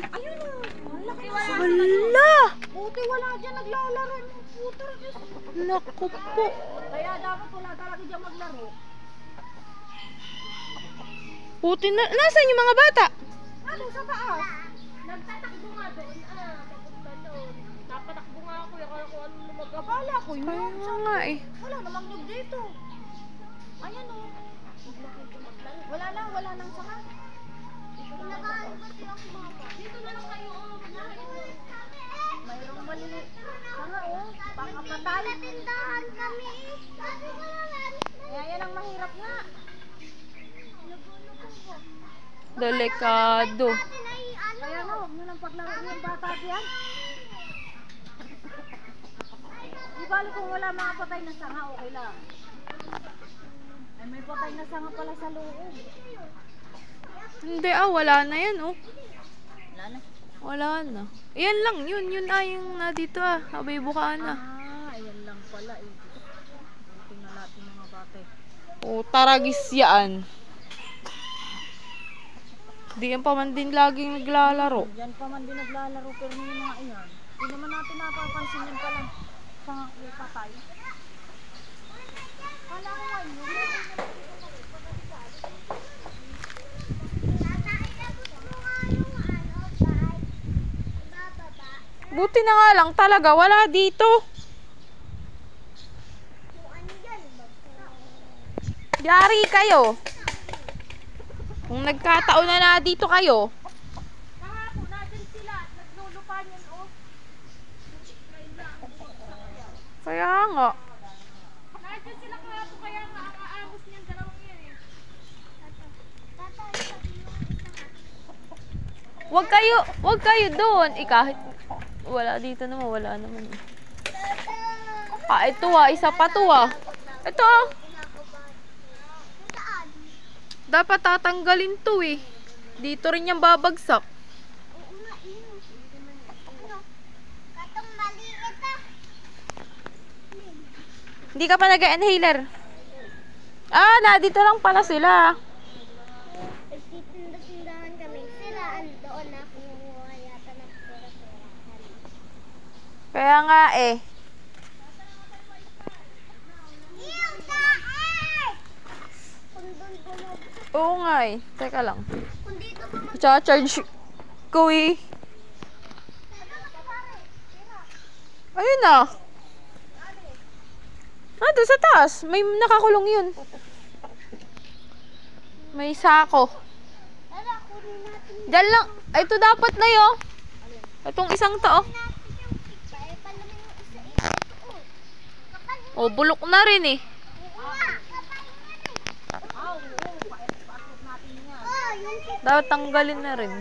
Ayun o. Malaki Hala! Puti wala dyan naglalaro yung puto. Naku po. Kaya dapat wala talaga dyan maglaro. Puti na. Nasaan yung mga bata? Ano sa taas? Nagtatakbo nga doon. Papunta doon. Napatakbo nga ako. Akala ko ano magkabala ko. Kaya nga eh. Wala namang nyug dito. Ayan o. Wala nang sanga. Nakaano kasi ako mama. Dito na lang kayo. Mayroong maliliit. Sanga o. Pakapatay. Natindahan kami. Kaya yan ang mahirap nga. Delikado. Kaya nga, huwag nyo nang paglaro yung bata diyan. Di bali kung wala mga patay na sanga, okay lang. Ay, may patay na sanga pala sa loob. Hindi wala na yan oh. Wala na. Wala na. Yan lang, yun yung na dito Abay buka na. Ayan lang pala eh. Tingnan natin mga bata eh. Oh, taragis yan. Di yan pa man din laging naglalaro. Diyan pa man din naglalaro pero may mga iyan. Hindi naman natin napapansin yun pala. Sanga ko patay. Kala ko nga yun. Buti na nga lang talaga, wala dito. Yari kayo. Kung nagkataon na dito kayo. Kahapon, natin sila. Naglulupa niyan oh. Kaya nga. Nandiyan sila kahapon kaya nga ang aagos niyan dalawang yan eh. Wag kayo doon. Kahit wala dito naman, wala naman. Ito isa pa to Ito Dapat tatanggalin to eh. Dito rin yung babagsak. Hindi ka pa nag-inhaler. Dito lang pala sila. Tindahan kami. Sila doon na kumuha yata ng pera-pera. Kaya nga eh. Yung taas! Kung doon Oo nga eh. Teka lang. kung dito pa I-charge ko eh. Ayun na. Doon sa taas. May nakakulong yun. May sako. Tara, kunin natin. Diyan lang. Ito dapat na yun. Itong isang to. Kaya pa naman yung isa ito. Kapal Oh, bulok na rin eh. nga. Kapal nga eh. Oo, paikot natin yan. Yung Dapat tanggalin na rin.